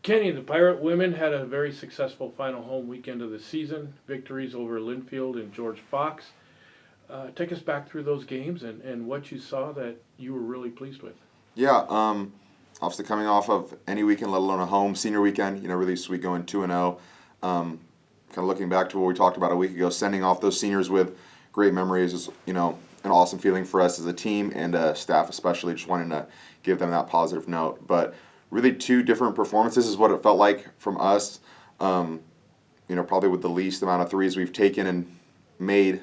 Kenny, the Pirate women had a very successful final home weekend of the season. Victories over Linfield and George Fox. Take us back through those games and what you saw that you were really pleased with. Yeah, obviously coming off of any weekend, let alone a home senior weekend, really sweet going 2-0. Kind of looking back to what we talked about a week ago, sending off those seniors with great memories is, an awesome feeling for us as a team and staff especially, just wanting to give them that positive note. But really two different performances is what it felt like from us. Probably with the least amount of threes we've taken and made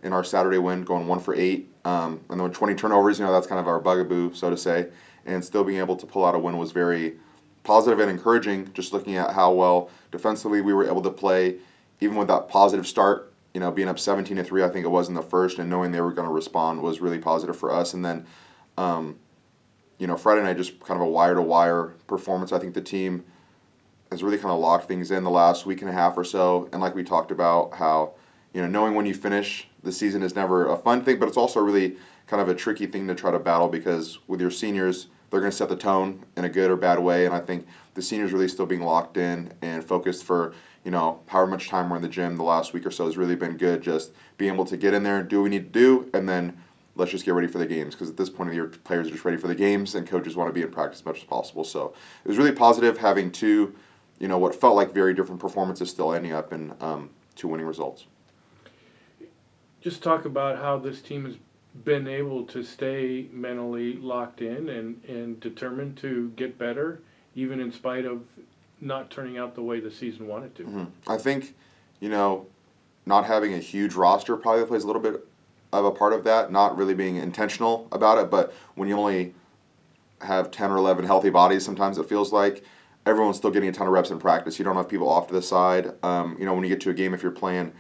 in our Saturday win, going 1 for 8. And then with 20 turnovers, that's kind of our bugaboo, so to say. And still being able to pull out a win was very positive and encouraging, just looking at how well defensively we were able to play, even with that positive start, being up 17-3, I think it was in the first, and knowing they were going to respond was really positive for us. And then, Friday night, just kind of a wire-to-wire performance. I think the team has really kind of locked things in the last week and a half or so. And like we talked about, how, knowing when you finish the season is never a fun thing, but it's also really kind of a tricky thing to try to battle because with your seniors, they're going to set the tone in a good or bad way. And I think the seniors really still being locked in and focused for, however much time we're in the gym the last week or so has really been good. Just being able to get in there and do what we need to do, and then let's just get ready for the games. Because at this point of the year, players are just ready for the games, and coaches want to be in practice as much as possible. So it was really positive having two, what felt like very different performances still ending up in two winning results. Just talk about how this team has been able to stay mentally locked in and determined to get better, even in spite of not turning out the way the season wanted to. Mm-hmm. I think, not having a huge roster probably plays a little bit of a part of that, not really being intentional about it, but when you only have 10 or 11 healthy bodies, sometimes it feels like everyone's still getting a ton of reps in practice. You don't have people off to the side. When you get to a game, if you're playing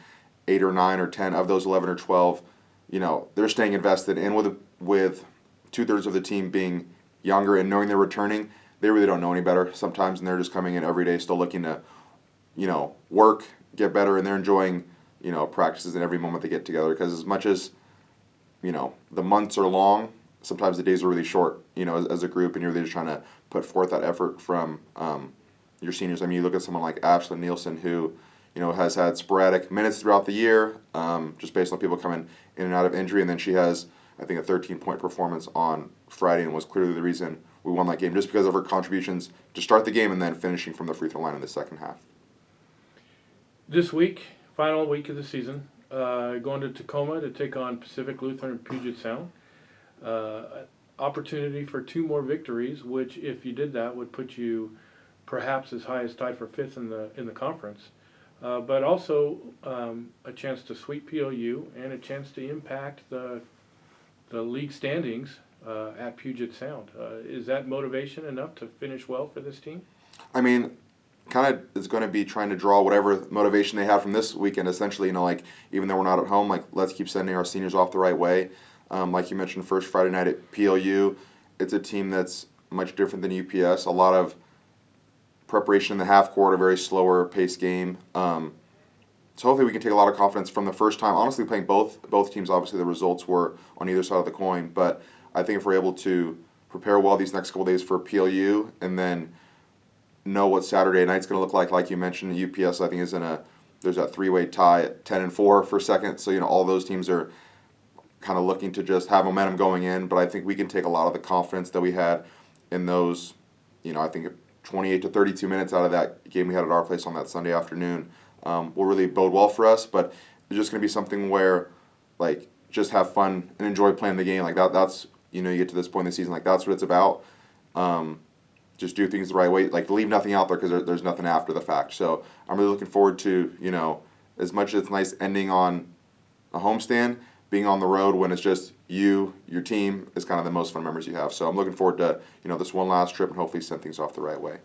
8 or 9 or 10 of those 11 or 12, they're staying invested. And with 2/3 of the team being younger and knowing they're returning, they really don't know any better sometimes, and they're just coming in every day still looking to, work, get better, and they're enjoying, practices in every moment they get together. Because as much as, the months are long, sometimes the days are really short, as a group, and you're really just trying to put forth that effort from your seniors. I mean, you look at someone like Ashlyn Nielsen, who, has had sporadic minutes throughout the year, just based on people coming in and out of injury, and then she has, I think, a 13-point performance on Friday, and was clearly the reason we won that game, just because of her contributions to start the game and then finishing from the free throw line in the second half. This week, final week of the season, going to Tacoma to take on Pacific Lutheran and Puget Sound. Opportunity for 2 more victories, which, if you did that, would put you perhaps as high as tied for 5th in the conference. But also a chance to sweep PLU and a chance to impact the league standings at Puget Sound. Is that motivation enough to finish well for this team? I mean, kind of is going to be trying to draw whatever motivation they have from this weekend, essentially, even though we're not at home, let's keep sending our seniors off the right way. Like you mentioned, first Friday night at PLU, it's a team that's much different than UPS. A lot of preparation in the half court, a very slower paced game. So hopefully we can take a lot of confidence from the first time. Honestly, playing both teams, obviously the results were on either side of the coin, but I think if we're able to prepare well these next couple days for PLU and then know what Saturday night's going to look like you mentioned, UPS I think there's that 3-way tie at 10-4 for second. So all those teams are kind of looking to just have momentum going in, but I think we can take a lot of the confidence that we had in those, I think 28 to 32 minutes out of that game we had at our place on that Sunday afternoon will really bode well for us. But it's just going to be something where, just have fun and enjoy playing the game. That's, you get to this point in the season, that's what it's about. Just do things the right way. Leave nothing out there because there's nothing after the fact. So I'm really looking forward to, as much as it's nice ending on a homestand, being on the road when it's just you, your team, is kind of the most fun memories you have. So I'm looking forward to, this one last trip and hopefully send things off the right way.